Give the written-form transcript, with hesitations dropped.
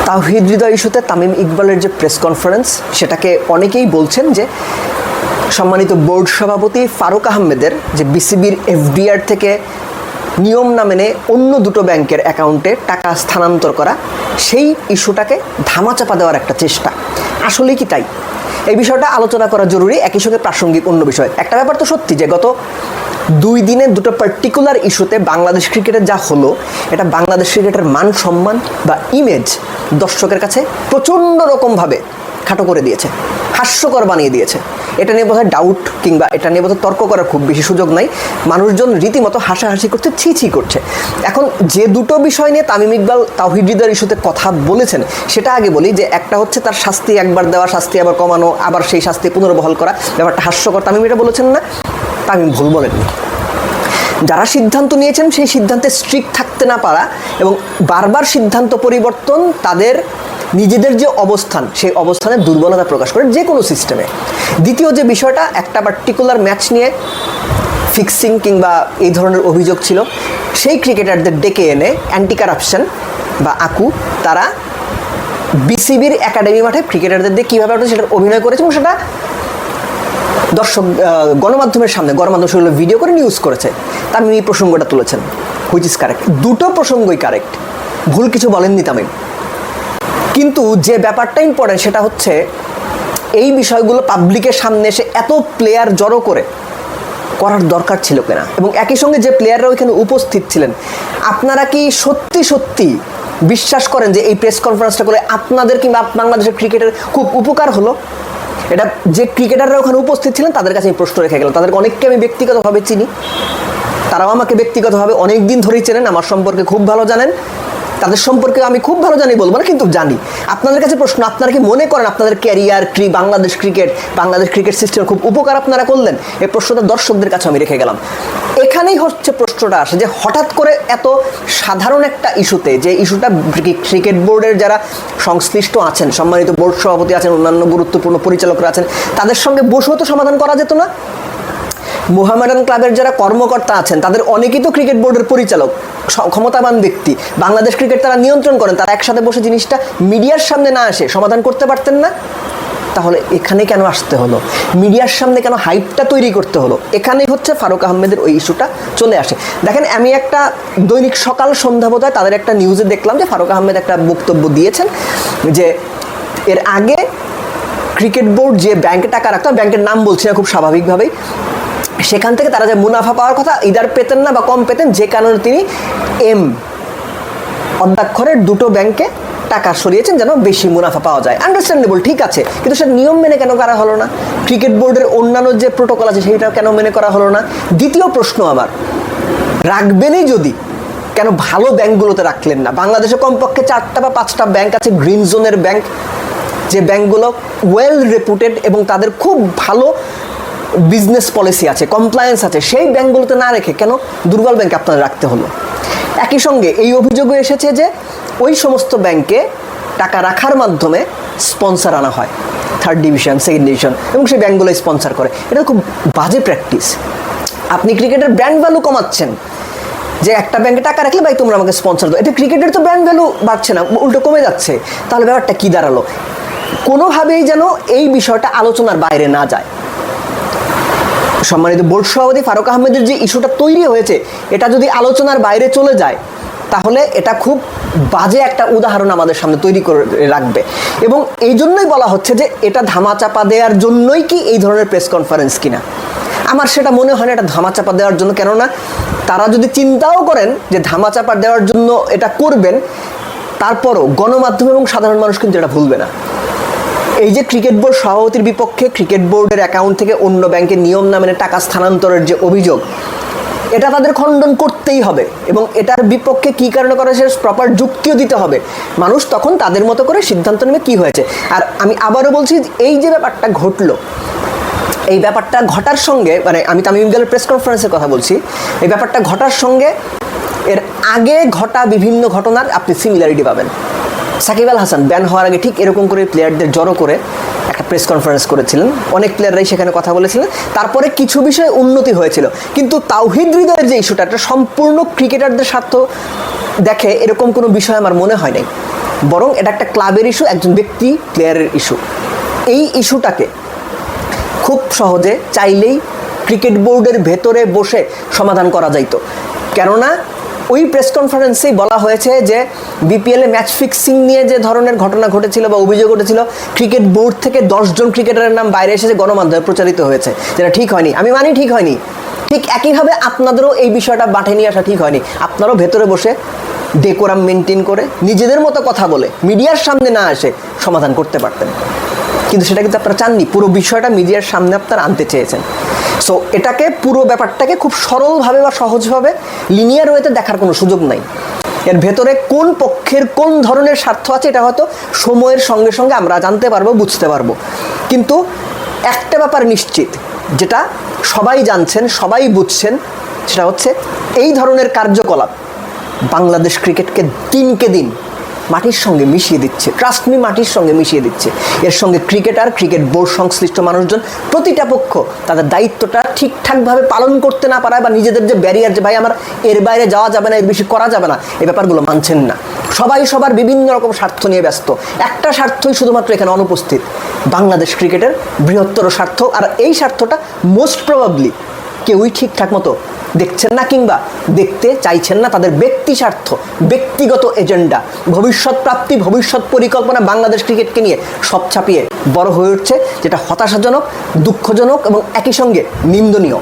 তাওহিদ হৃদয় ইস্যুতে তামিম ইকবালের যে প্রেস কনফারেন্স, সেটাকে অনেকেই বলছেন যে সম্মানিত বোর্ড সভাপতি ফারুক আহমেদের যে বিসিবির এফডিআর থেকে নিয়ম না মেনে অন্য দুটো ব্যাংকের অ্যাকাউন্টে টাকা স্থানান্তর করা, সেই ইস্যুটাকে ধামাচাপা দেওয়ার একটা চেষ্টা। আসলেই কি তাই? এই বিষয়টা আলোচনা করা জরুরি, একই সঙ্গে প্রাসঙ্গিক অন্য বিষয়। একটা ব্যাপার তো সত্যি যে গত 2 দিনে দুটো পার্টিকুলার ইস্যুতে বাংলাদেশ ক্রিকেটের যা হলো, এটা বাংলাদেশ ক্রিকেটের মান সম্মান বা ইমেজ দর্শকের কাছে প্রচণ্ড রকমভাবে খাটো করে দিয়েছে, হাস্যকর বানিয়ে দিয়েছে। এটা নিয়ে বোধহয় ডাউট কিংবা এটা নিয়ে বোধহয় তর্ক করার খুব বেশি সুযোগ নাই। মানুষজন রীতিমতো হাসাহাসি করছে, ছি করছে। এখন যে দুটো বিষয় নিয়ে তামিম ইকবাল তাওহিদ হৃদয়ের ইস্যুতে কথা বলেছেন, সেটা আগে বলি। যে একটা হচ্ছে তার শাস্তি একবার দেওয়া, শাস্তি আবার কমানো, আবার সেই শাস্তি পুনর্বহাল করা, ব্যাপারটা হাস্যকর। তামিম এটা বলেছেন না, তামিম ভুল বলেননি। যারা সিদ্ধান্ত নিয়েছেন সেই সিদ্ধান্তে স্ট্রিক্ট থাকতে না পারা এবং বারবার সিদ্ধান্ত পরিবর্তন তাদের নিজেদের যে অবস্থান, সেই অবস্থানের দুর্বলতা প্রকাশ করে যে কোনো সিস্টেমে। দ্বিতীয় যে বিষয়টা, একটা পার্টিকুলার ম্যাচ নিয়ে ফিক্সিং কিংবা এই ধরনের অভিযোগ ছিল, সেই ক্রিকেটারদের ডেকে এনে অ্যান্টি কারাপশন বা আকু তারা বিসিবির একাডেমি মাঠে ক্রিকেটারদের দিয়ে কীভাবে সেটার অভিনয় করেছে এবং সেটা দর্শক গণমাধ্যমের সামনে সেগুলো ভিডিও করে নিউজ করেছে। তামিম এই প্রসঙ্গটা তুলেছেন, হুইচ ইজ কারেক্ট। দুটো প্রসঙ্গই কারেক্ট, ভুল কিছু বলেননি তামিম। কিন্তু যে ব্যাপারটা ইম্পর্টেন্ট সেটা হচ্ছে এই বিষয়গুলো পাবলিকের সামনে এসে এত প্লেয়ার জড়ো করে করার দরকার ছিল কিনা, এবং একই সঙ্গে যে প্লেয়াররা ওইখানে উপস্থিত ছিলেন, আপনারা কি সত্যি সত্যি বিশ্বাস করেন যে এই প্রেস কনফারেন্সটা করে আপনাদের কিংবা বাংলাদেশের ক্রিকেটের খুব উপকার হলো? এটা যে ক্রিকেটাররা ওখানে উপস্থিত ছিলেন তাদের কাছে আমি প্রশ্ন রেখে গেলাম। তাদেরকে অনেককে আমি ব্যক্তিগতভাবে চিনি, তারাও আমাকে ব্যক্তিগতভাবে অনেক দিন ধরেই চেনেন, আমার সম্পর্কে খুব ভালো জানেন। তাদের সম্পর্কে আমি খুব ভালো জানি বলবো না, কিন্তু জানি। আপনাদের কাছে প্রশ্ন, আপনারা কি মনে করেন আপনাদের ক্যারিয়ার বাংলাদেশ ক্রিকেট সিস্টেমের খুব উপকার আপনারা করলেন? এই প্রশ্নটা দর্শকদের কাছে আমি রেখে গেলাম। এখানেই হচ্ছে প্রশ্নটা আসে যে হঠাৎ করে এত সাধারণ একটা ইস্যুতে, যে ইস্যুটা ক্রিকেট বোর্ডের যারা সংশ্লিষ্ট আছেন, সম্মানিত বোর্ড সভাপতি আছেন, অন্যান্য গুরুত্বপূর্ণ পরিচালকরা আছেন, তাদের সঙ্গে বসেও তো সমাধান করা যেত না? মোহামেডান ক্লাবের যারা কর্মকর্তা আছেন তাদের অনেকেই তো ক্রিকেট বোর্ডের পরিচালক, ক্ষমতাবান ব্যক্তি, বাংলাদেশ ক্রিকেট তারা নিয়ন্ত্রণ করেন। তারা একসাথে বসে জিনিসটা মিডিয়ার সামনে না এসে সমাধান করতে পারতেন না? তাহলে এখানে কেন আসতে হলো? মিডিয়ার সামনে কেন হাইপটা তৈরি করতে হলো? এখানেই হচ্ছে ফারুক আহমেদের ওই ইস্যুটা চলে আসে। দেখেন, আমি একটা দৈনিক সকাল সন্ধ্যা বোধহয় তাদের একটা নিউজে দেখলাম যে ফারুক আহমেদ একটা বক্তব্য দিয়েছেন যে এর আগে ক্রিকেট বোর্ড যে ব্যাংকে টাকা রাখতো, ব্যাংকের নাম বলছি না খুব স্বাভাবিকভাবেই, সেখান থেকে তারা যে মুনাফা পাওয়ার কথা ইদার পেতেন না বা কম পেতেন, যে কারণে তিনি অদ্যাক্ষরের দুটো ব্যাংকে টাকা সরিয়েছেন যেন বেশি মুনাফা পাওয়া যায়। আন্ডারস্ট্যান্ডেবল, ঠিক আছে, কিন্তু সে নিয়ম মেনে কেন করা হলো না? ক্রিকেট বোর্ডের অন্যান্য যে প্রোটোকল আছে সেইটা কেন মেনে করা হলো না? দ্বিতীয় প্রশ্ন আমার, রাখবেনই যদি, কেন ভালো ব্যাংকগুলোতে রাখলেন না? বাংলাদেশে কমপক্ষে 4টা বা 5টা ব্যাংক আছে গ্রিন জোনের ব্যাংক, যে ব্যাংকগুলো ওয়েল রেপুটেড এবং তাদের খুব ভালো বিজনেস পলিসি আছে, কমপ্লায়েন্স আছে। সেই ব্যাংকগুলোতে না রেখে কেন দুর্বল ব্যাংকে আপনাদের রাখতে হলো? একই সঙ্গে এই অভিযোগও এসেছে যে ওই সমস্ত ব্যাংকে টাকা রাখার মাধ্যমে স্পন্সর আনা হয়, 3rd ডিভিশন, 2nd ডিভিশন, এবং সেই ব্যাংকগুলো স্পন্সর করে। এটা খুব বাজে প্র্যাকটিস। আপনি ক্রিকেটের ব্র্যান্ড ভ্যালু কমাচ্ছেন, যে একটা ব্যাংকে টাকা রাখলে ভাই তোমরা আমাকে স্পন্সর দাও। এতে ক্রিকেটের তো ব্র্যান্ড ভ্যালু বাড়ছে না, উল্টো কমে যাচ্ছে। তাহলে ব্যাপারটা কী দাঁড়ালো? কোনোভাবেই যেন এই বিষয়টা আলোচনার বাইরে না যায়। সম্মানিত বোর্ড সভাপতি ফারুক আহমেদের যে ইস্যুটা তৈরি হয়েছে, এটা যদি আলোচনার বাইরে চলে যায় তাহলে এটা খুব বাজে একটা উদাহরণ আমাদের সামনে তৈরি করে রাখবে। এবং এই জন্যই বলা হচ্ছে যে এটা ধামাচাপা দেওয়ার জন্যই কি এই ধরনের প্রেস কনফারেন্স কিনা। আমার সেটা মনে হয় না এটা ধামাচাপা দেওয়ার জন্য, কেননা তারা যদি চিন্তাও করেন যে ধামাচাপা দেওয়ার জন্য এটা করবেন, তারপরও গণমাধ্যম এবং সাধারণ মানুষ কিন্তু এটা ভুলবে না। এই যে ক্রিকেট বোর্ড সভাপতির বিপক্ষে ক্রিকেট বোর্ডের অ্যাকাউন্ট থেকে অন্য ব্যাংকের নিয়ম না মেনে টাকা স্থানান্তরের যে অভিযোগ, এটা তাদের খণ্ডন করতেই হবে এবং এটার বিপক্ষে কী কারণে করা সে প্রপার যুক্তিও দিতে হবে। মানুষ তখন তাদের মতো করে সিদ্ধান্ত নেবে কী হয়েছে। আর আমি আবারও বলছি, এই যে ব্যাপারটা ঘটলো, এই ব্যাপারটা ঘটার সঙ্গে, মানে আমি তামিম ইকবালের প্রেস কনফারেন্সের কথা বলছি, এই ব্যাপারটা ঘটার সঙ্গে এর আগে ঘটা বিভিন্ন ঘটনার আপনি সিমিলারিটি পাবেন। সাকিব আল হাসান ব্যান হওয়ার আগে ঠিক এরকম করে প্লেয়ারদের জড়ো করে একটা প্রেস কনফারেন্স করেছিলেন, অনেক প্লেয়াররাই সেখানে কথা বলেছিলেন। তারপরে কিছু বিষয়ে উন্নতি হয়েছিল, কিন্তু তাওহিদ হৃদয়ের যে ইস্যুটা, একটা সম্পূর্ণ ক্রিকেটারদের স্বার্থ দেখে এরকম কোনো বিষয় আমার মনে হয় নাই। বরং এটা একটা ক্লাবের ইস্যু, একজন ব্যক্তি প্লেয়ারের ইস্যু। এই ইস্যুটাকে খুব সহজে চাইলেই ক্রিকেট বোর্ডের ভেতরে বসে সমাধান করা যাইতো। কেননা ওই প্রেস কনফারেন্সেই বলা হয়েছে যে বিপিএলে ম্যাচ ফিক্সিং নিয়ে যে ধরনের ঘটনা ঘটেছিল বা অভিযোগ ঘটেছিল, ক্রিকেট বোর্ড থেকে 10 জন ক্রিকেটারের নাম বাইরে এসেছে, গণমাধ্যমে প্রচারিত হয়েছে, যেটা ঠিক হয়নি। আমি মানি ঠিক হয়নি। ঠিক একইভাবে আপনাদেরও এই বিষয়টা মাঠে নিয়ে আসা ঠিক হয়নি। আপনারাও ভেতরে বসে ডেকোরাম মেনটেন করে নিজেদের মতো কথা বলে মিডিয়ার সামনে না এসে সমাধান করতে পারতেন, কিন্তু সেটা কিন্তু আপনারা চাননি। পুরো বিষয়টা মিডিয়ার সামনে আপনারা আনতে চেয়েছেন। সো এটাকে, পুরো ব্যাপারটাকে খুব সরলভাবে বা সহজভাবে লিনিয়ার ওয়েতে দেখার কোনো সুযোগ নাই। এর ভেতরে কোন পক্ষের কোন ধরনের স্বার্থ আছে এটা হয়তো সময়ের সঙ্গে সঙ্গে আমরা জানতে পারবো, বুঝতে পারবো। কিন্তু একটা ব্যাপার নিশ্চিত, যেটা সবাই জানছেন, সবাই বুঝছেন, সেটা হচ্ছে এই ধরনের কার্যকলাপ বাংলাদেশ ক্রিকেটকে দিনকে দিন মাটির সঙ্গে মিশিয়ে দিচ্ছে। ট্রাস্ট মি, মাটির সঙ্গে মিশিয়ে দিচ্ছে। এর সঙ্গে ক্রিকেটার, ক্রিকেট বোর্ড সংশ্লিষ্ট মানুষজন, প্রতিটা পক্ষ তাদের দায়িত্বটা ঠিকঠাকভাবে পালন করতে না পারায় বা নিজেদের যে ব্যারিয়ার, যে ভাই আমার এর বাইরে যাওয়া যাবে না, এর বেশি করা যাবে না, এই ব্যাপারগুলো মানছেন না। সবাই সবার বিভিন্ন রকম স্বার্থ নিয়ে ব্যস্ত। একটা স্বার্থই শুধুমাত্র এখানে অনুপস্থিত, বাংলাদেশ ক্রিকেটের বৃহত্তর স্বার্থ। আর এই স্বার্থটা মোস্ট প্রবাবলি কেউই ঠিকঠাক মতো দেখছেন না কিংবা দেখতে চাইছেন না। তাদের ব্যক্তি স্বার্থ, ব্যক্তিগত এজেন্ডা, ভবিষ্যৎ প্রাপ্তি, ভবিষ্যৎ পরিকল্পনা বাংলাদেশ ক্রিকেটকে নিয়ে সব ছাপিয়ে বড় হয়ে উঠছে, যেটা হতাশাজনক, দুঃখজনক এবং একই সঙ্গে নিন্দনীয়।